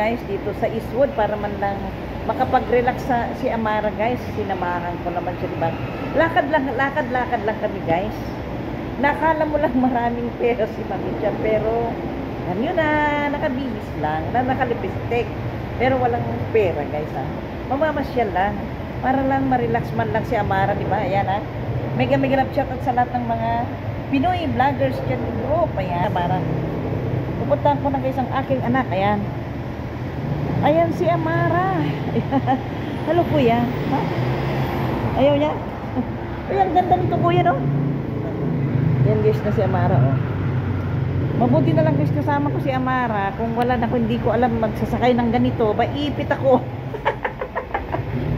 guys dito sa Eastwood para man lang makapag-relax si Amara guys. Sinamahan ko naman siya, diba? Lakad lang kami guys. Nakala mo lang maraming pera si Mami Cha, pero ano yun na, nakabihis lang, nakalipistik. Pero walang pera guys ha. Mamamasyal lang. Para lang ma-relax man lang si Amara, diba? Ayan ha. Mega love shoutout sa lahat ng mga Pinoy vloggers dyan ng group. Ayan, Amara. Pupuntahan ko na guys ang aking anak. Ayan. Ayan si Amara. Hello kuya. Ha? Ayaw niya? Ayan, ganda nito kuya no? Yan guys na si Amara oh. Mabuti na lang guys kasama ko si Amara. Kung wala na, kung hindi ko alam magsasakay ng ganito, maipit ako.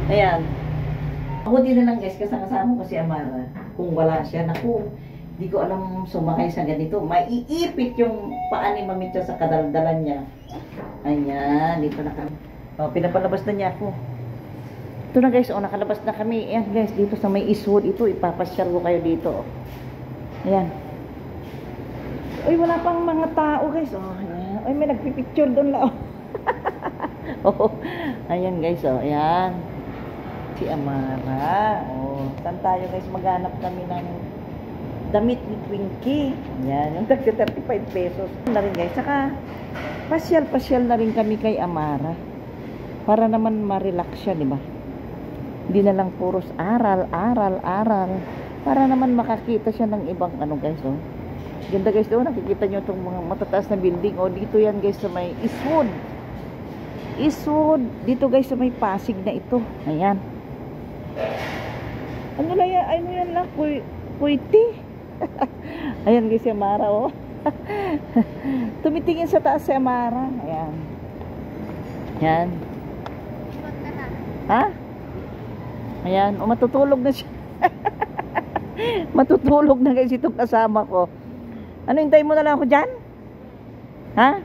Ayan. Mabuti na lang guys kasama ko si Amara. Kung wala siya, naku, hindi ko alam sumakay sa ganito. Maiipit yung paa ni Mami Cha sa kadaldalan niya. Ayan, dito na kami. Oh, pinapalabas na niya ako. Ito na guys, oh, nakalabas na kami. Ayan guys, dito sa may Eastwood ito, ipapasyal ko kayo dito. Ayan. Uy, wala pang mga tao guys. Oh, ayan. Uy, may nagpipicture doon lang. Oh, ayan guys, oh, ayan. Si Amara. Oh, saan tayo guys? Maghanap kami ng damit ni Twinkie. Ayan, yung 35 pesos. Na rin guys. Saka, pasyal na rin kami kay Amara. Para naman ma-relax siya, di ba? Hindi na lang puros aral. Para naman makakita siya ng ibang ano guys, oh. Ganda guys, oh, nakikita nyo itong mga matataas na building. Oh, dito yan guys sa may Eastwood. Dito guys sa may Pasig na ito. Ayan. Ano lang yan? Ano yan lang? Kuiti. Ayan guys si Amara, oh. Tumitingin sa taas si Amara. Ayan. Ayan. Ha? Ayan. O, matutulog na siya. Matutulog na guys itong kasama ko. Ano, hintayin mo na lang ako dyan? Ha?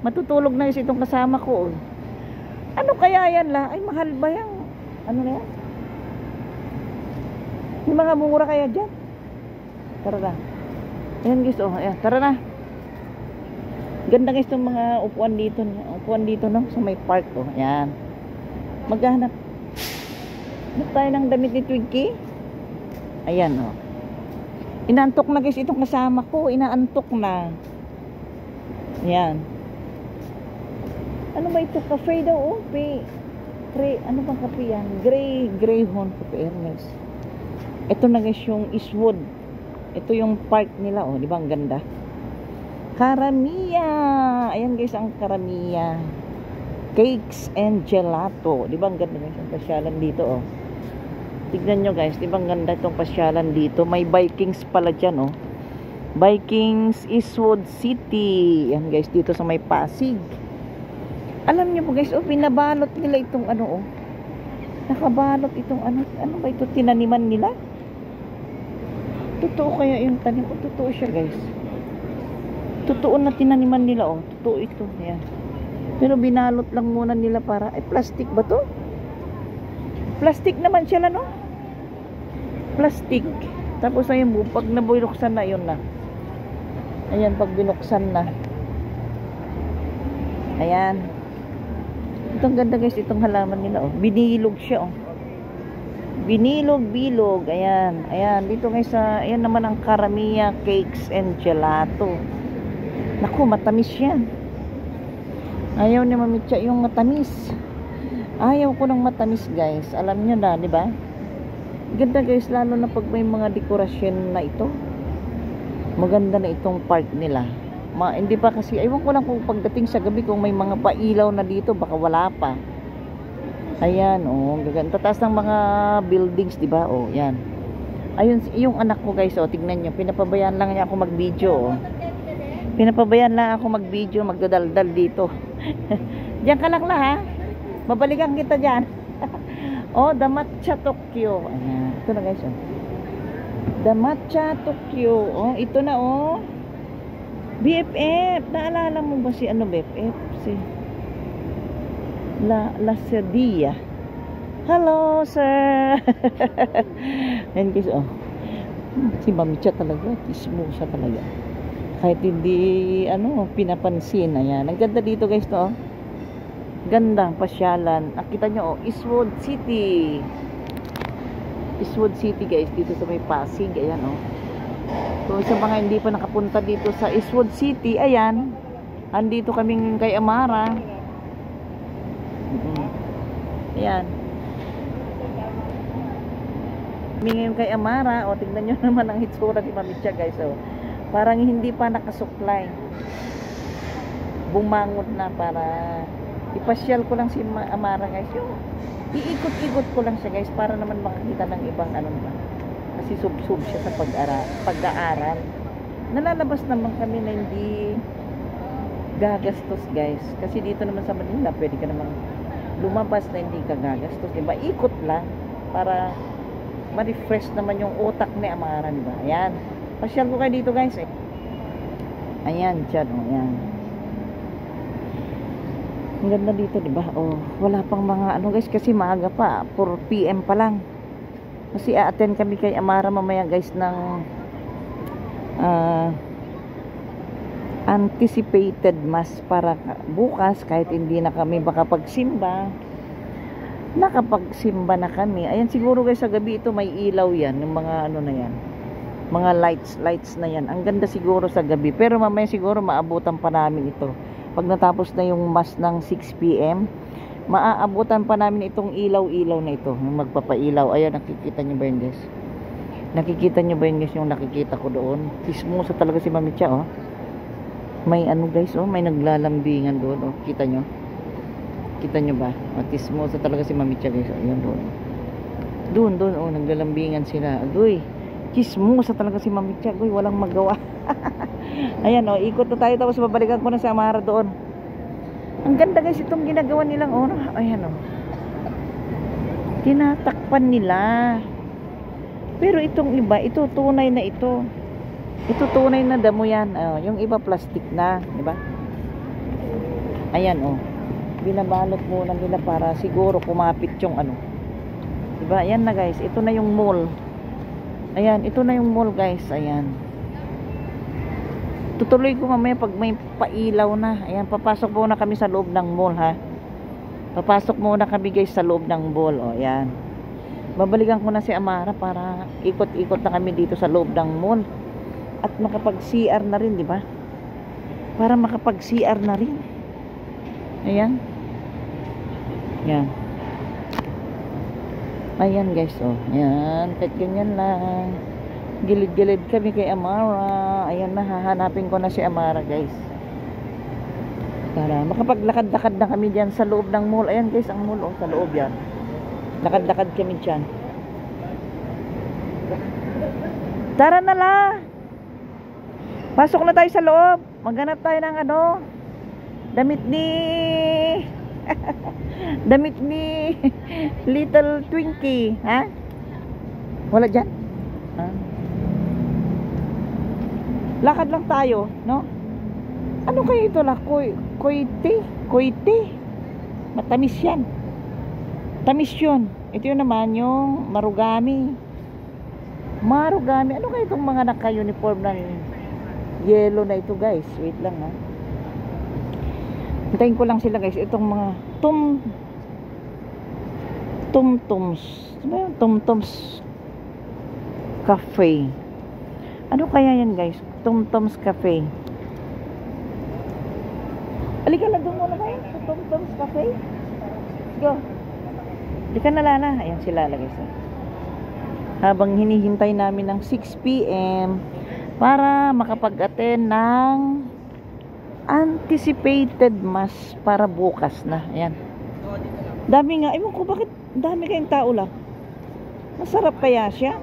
Matutulog na guys itong kasama ko. Ano kaya yan lang? Ay, mahal ba yan? Ano na yan? Yung mga mura kaya dyan? Tara na. Ayan guys, oh. Ayan, tara na. Ganda guys itong mga upuan dito. Upuan dito, no? Sa may park, oh. Ayan. Maghanap. Hanap tayo ng damit ni Twinkie. Ayan, oh. Inaantok na guys itong kasama ko. Inaantok na. Ayan. Ano ba ito? Cafe daw, oh. Ano bang kape yan? Greyhound Cafe, guys. Ito na guys yung Eastwood. Ito yung park nila, oh. Di ba ang ganda? Karamiya. Ayan guys ang Karamiya. Cakes and gelato. Di ba ang ganda guys ang pasyalan dito, oh. Tignan nyo guys, di ba ang ganda itong pasyalan dito? May Vikings pala dyan, oh. Vikings Eastwood City. Ayan guys, dito sa may Pasig. Alam nyo po guys, oh, pinabalot nila itong ano, oh. Nakabalot itong ano. Ano ba ito? Tinaniman nila? Totoo kaya yung tanim? Oh, totoo siya guys. Totoo na tinaniman nila, oh. Totoo ito. Ayan. Pero binalot lang muna nila para, ay plastic ba to? Plastic naman siya lang, no? Plastic. Tapos ayun, pag nabuluksan na, yun na. Ayan, pag binuksan na. Ayan. Itong ganda guys, itong halaman nila, oh. Binilog siya, oh. Binilog. Ayan. Ayan. Dito guys, ayan naman ang Karamiya Cakes and Gelato. Naku, matamis yan. Ayaw ni Mami Cha yung matamis. Ayaw ko ng matamis guys. Alam nyo na, di ba? Ganda guys, lalo na pag may mga dekorasyon na ito. Maganda na itong park nila. Hindi pa kasi, aywan ko lang kung pagdating sa gabi kung may mga pailaw na dito, baka wala pa. Ayan, oh, gaganda. Taas ng mga buildings, di ba? Oh, yan. Ayun, yung anak ko guys, oh, tignan nyo. Pinapabayaan lang niya ako mag-video, oh. Pinapabayaan lang ako mag-video, magdadaldal dito. Diyan ka lang ha. Babalikan kita dyan. Oh, The Matcha Tokyo. Ayan. Ito na guys, oh. The Matcha Tokyo. Oh, ito na, oh. BFF. Naalala mo ba si ano BFF? Si La Sedia. Hello, sir. Ayan guys, oh. Si Mami Cha talaga. Tismo siya talaga. Kahit hindi, ano, pinapansin. Ayan. Ang ganda dito guys, to. Ganda, pasyalan. Nakita nyo, Eastwood City. Eastwood City guys, dito sa may Pasig. Ayan So sa mga hindi pa nakapunta dito sa Eastwood City, ayan. Andito kaming kay Amara. Ayan. Ngayon kay Amara, tignan nyo naman ang hitsura ni Mamitya guys. Parang hindi pa nakasuklay. Bumangot na para ipasyal ko lang si Amara guys. Iikot-ikot ko lang siya guys para naman makakita ng ibang ba. Kasi sub-sub siya sa pag-aaral. Nalalabas naman kami na hindi gagastos guys. Kasi dito naman sa Manila, pwede ka naman lumabas na hindi ka gagastos. Diba? Ikot lang para ma-refresh naman yung utak ni Amara, diba? Ayan. Pasyal ko kayo dito guys Ayan, dyan, ayan. Ang ganda dito, diba? Wala pang mga guys, kasi maaga pa. 4 PM pa lang. Kasi a-attend kami kay Amara mamaya guys ng anticipated mass para bukas kahit hindi na kami makapagsimba. Nakapagsimba na kami. Ayan, siguro guys sa gabi ito may ilaw yan. Yung mga na yan. Mga lights na yan. Ang ganda siguro sa gabi. Pero mamaya siguro maabutan pa namin ito. Pag natapos na yung mass ng 6 PM, maaabutan pa namin itong ilaw-ilaw na ito. Yung magpapailaw. Ayan, nakikita nyo ba yun guys? Nakikita nyo ba yun guys yung nakikita ko doon? Kismosa talaga si Mamitya May guys may naglalambingan doon kita nyo? Kita nyo ba? Tismosa talaga si Mamitya guys. Ayan doon. Doon naglalambingan sila. Agoy, kismosa talaga si Mamitya. Agoy, walang magawa. Ayan ikot na tayo tapos babalikan ko na si Amara doon. Ang ganda guys itong ginagawa nilang ayan tinatakpan nila. Pero itong iba, ito tunay na ito. Ito tunay na damo yan. Yung iba plastic na, di ba? Ayan binabalot muna nila para siguro kumapit yung di ba? Ayan na guys, ito na yung mall. Ayan, ito na yung mall guys. Ayan. Tutuloy ko mamaya pag may pailaw na. Ayan, papasok muna kami sa loob ng mall Papasok muna kami guys sa loob ng mall. Ayan. Babalikan ko na si Amara para ikot-ikot na kami dito sa loob ng mall. At makapag-CR na rin, di ba? Para makapag-CR na rin. Ayan. Ayan. Ayan guys, ayan. Kahit ganyan lang. Gilid-gilid kami kay Amara. Ayan na, hahanapin ko na si Amara guys. Para makapaglakad-lakad na kami dyan sa loob ng mall. Ayan guys, ang mall sa loob yan. Lakad-lakad kami dyan. Tara na la. Pasok na tayo sa loob. Maghanap tayo ng damit ni Little Twinkie. Ha? Wala dyan? Lakad lang tayo, no? Ano kayo ito la? Koite. Matamis yan. Tamis yun. Ito yun naman yung marugami. Ano kayo itong mga naka-uniform ng yellow na ito guys? Wait lang Hintayin ko lang sila guys. Itong mga Tumtums. Ano yung Tumtums Cafe? Ano kaya yan guys? Tumtums Cafe. Halika na doon muna kayo sa Tumtums Cafe. Go. Halika na Lala. Ayan sila guys. Habang hinihintay namin ng 6 PM para makapag-attend ng anticipated mass para bukas na. Ayan. Dami nga. Ewan ko bakit dami kayong tao lang. Masarap kaya siya?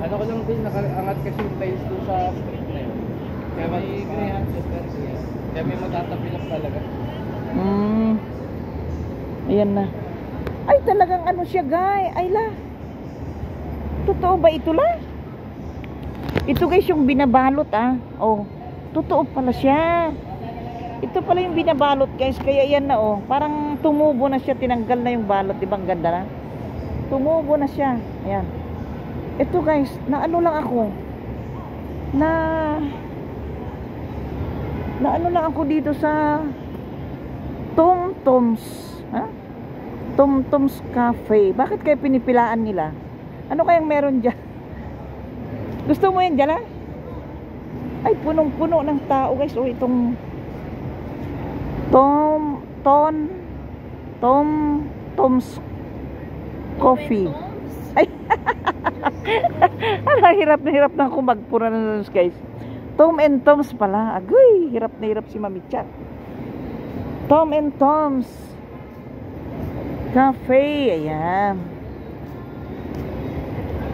Ano ko lang din, nakaangat kasi yung tiles doon sa street na yun. Kaya may matatabi lang talaga. Ayan na. Ay talagang siya guys. Ay la. Totoo ba ito la? Ito guys yung binabalot totoo pala siya. Ito pala yung binabalot guys. Kaya yan na parang tumubo na siya. Tinanggal na yung balot. Diba ang ganda na? Tumubo na siya. Ayan. Ito guys, lang ako. Na ano lang ako dito sa Tom Tom's. Ha? Tom Tom's Cafe. Bakit kayo pinipilaan nila? Ano kayang meron dyan? Gusto mo yan dyan, ha? Ay, punong-puno ng tao, guys. O, itong Tom's Coffee. Ay, ano, hirap na ako magpura na nun, guys. Tom and Tom's pala. Agoy, hirap na hirap si Mami Chat. Tom and Tom's Cafe. Ayan.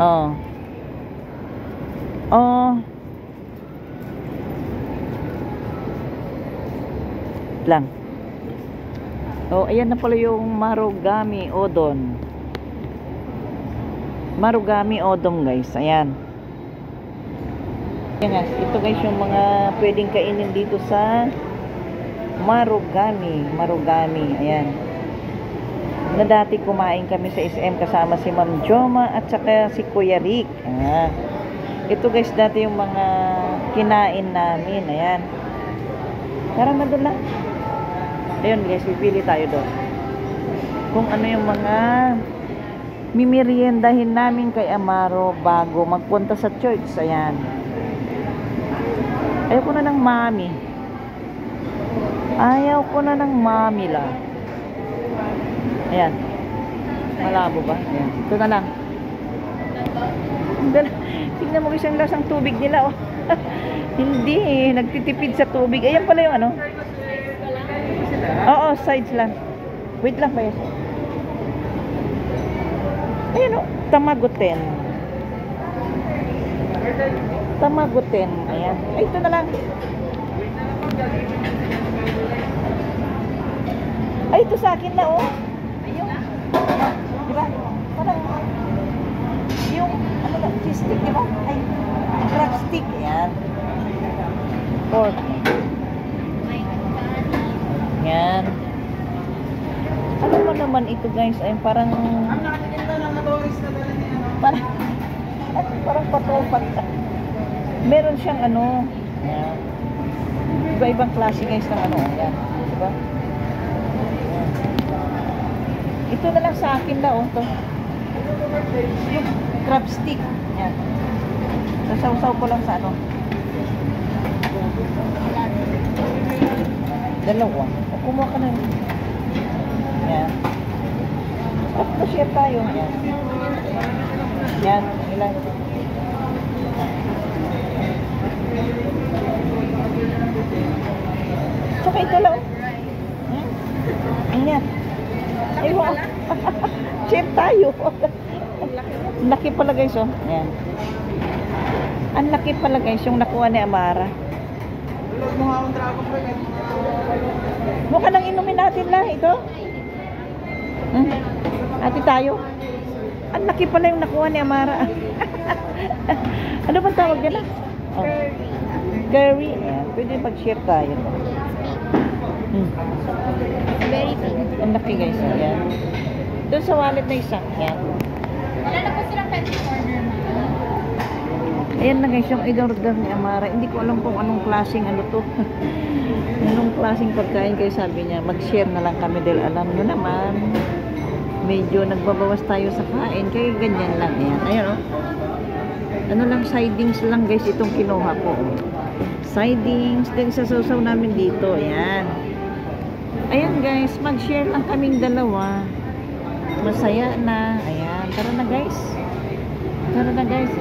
Oh. Oh. Lang. Oh, ayan na pala yung Marugame Odon. Marugame Odon, guys. Ayan. Ayan, guys. Ito, guys, yung mga pwedeng kainin dito sa Marugame. Ayan. Na dati kumain kami sa SM kasama si Ma'am Joma at saka si Kuya Rick. Ah. Ito, guys, dati yung mga kinain namin. Ayan. Tara, madula. Ayun, guys, pipili tayo doon. Kung ano yung mga mimeriendahin namin kay Amaro bago magpunta sa church. Ayan. Ayaw ko na ng mami. Ayaw ko na ng mami la. Ayan. Malabo ba? Ayan. Ito na lang. Tingnan mo guys ang lasang tubig nila. Oh. Hindi eh. Nagtitipid sa tubig. Ayan pala yung ano. Oo, sides lang. Wait lang pa yun. Ayan o, tamagoten. Tamagoten. Ayan. Ay, ito na lang. Ay, ito sa akin na oh. Ayun. Diba? Parang yung, ano na, cheese stick, diba? Ay, crab stick. Ayan. Pork. Yan. Ano mo naman ito, guys? Ay parang parang patopat. Meron siyang ano. Yan. Iba-ibang klase, guys, ng ano. Yan. Diba? Yan. Ito na lang sa akin na, oh. To. Yung crab stick. Yan. Sasaw-saw ko lang sa ano. Dalawa. O, kumuha ka na yun. Yan. At share tayo. Yan. Yan. Ilan. Tsaka ito lang. Yan. Ay, wow. Share tayo. Ang laki pala, guys, oh. Yan. Ang laki pala, guys, yung nakuha ni Amara. Mukha nang inumin natin lang ito. Ati tayo. Ang laki pala yung nakuha ni Amara. Ano bang tawag dyan? Oh. Curry. Ayan. Pwede mag-share tayo. Very big. Ang laki, guys. Ayan. Doon sa wallet na isa. Ayan. Wala na po silang pet corner. Ayan na, guys, yung in-order ni Amara. Hindi ko alam kung anong klaseng ano to. Anong klaseng pagkain, kayo sabi niya. Mag-share na lang kami dahil alam nyo naman. Medyo nagbabawas tayo sa kain. Kaya ganyan lang. Ayan. Ayan, oh. Ano lang, sidings lang, guys, itong kinuha ko. Sidings. Then sasaw-saw namin dito. Ayan. Ayan, guys. Mag-share lang kaming dalawa. Masaya na. Ayan. Tara na, guys. Tara na, guys.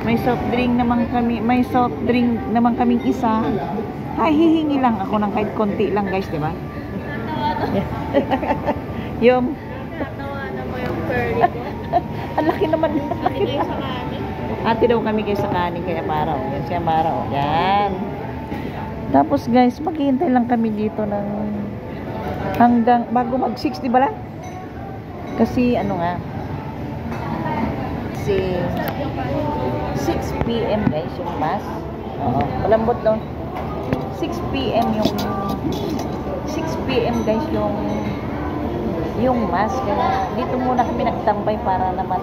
May soft drink naman kaming isa. Hay, hihingi lang ako ng kahit konti lang, guys, di ba? Yung Natawa na mo yung curry ko. ang laki naman. Nalagay sa kanin. Ate daw kami kay sa kanin kay Amara. Yan si Amara. Yan. Tapos, guys, maghihintay lang kami dito ng hanggang bago mag 6, di ba lang? Kasi ano nga, si 6 PM, guys, yung mass. Oo, malambot daw. 6 PM yung 6 PM, guys, yung mass. Kaya dito muna kami nagtambay para naman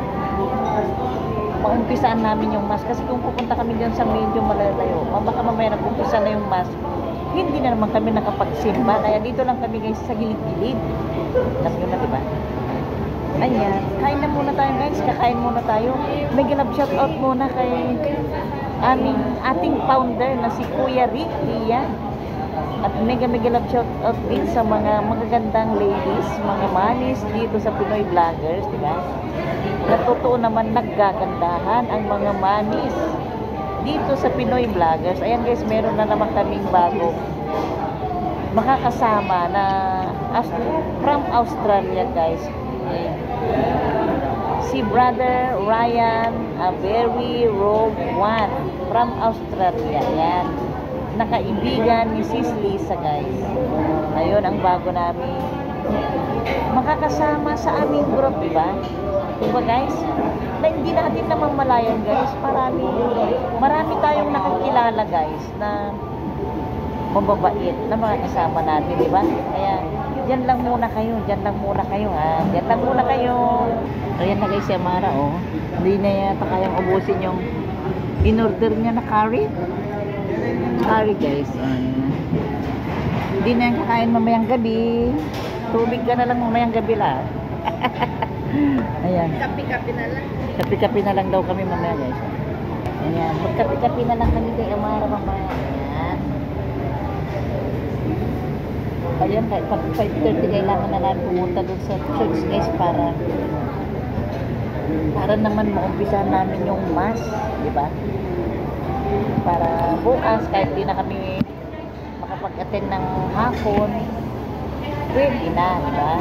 maumpisaan namin yung mass. Kasi kung pupunta kami dyan sa medyo malalayo, baka mamaya nag-umpisa na yung mass, hindi na naman kami nakapagsimba. Kaya dito lang kami guys sa gilid-gilid. Alam nyo na, diba? Ayan, kain na muna tayo guys. Kakain muna tayo. May love shout out muna kay ating founder na si Kuya Ricky. Yan. At mega love shout out din sa mga magagandang ladies, mga manis dito sa Pinoy Vloggers, di ba? Na totoo naman naggagandahan ang mga manis dito sa Pinoy Vloggers. Ayan guys, meron na naman kaming bagong makakasama na from Australia guys. Si Brother Ryan Avery Rogue One from Australia. Ayan. Nakaibigan ni Sis Lisa guys. Ayun ang bago namin makakasama sa aming group, diba? Diba guys? Na hindi natin namang malayan guys. Marami tayong nakakilala guys na mababait na mga kasama natin, diba? Kaya dyan lang muna kayo ha. Dyan lang muna kayo. Ayan na guys si Amara, oh. Hindi na yata kayang ubusin yung in-order niya na curry. Curry guys. Hindi na yung kakain mamayang gabi. Tubig ka na lang mamayang gabi lang. Ayan. Kapi-kapi na lang. Kapi-kapi na lang daw kami mamaya guys. Ayan. Magkapi-kapi na lang kami kay Amara mamaya. Ayan. Ayan, kahit 5:30 kailangan na natin pumunta dun sa church guys para naman maumpisahan namin yung mass, di ba? Para bukas kahit di na kami makapag-attend ng hapon, pwede na, di ba?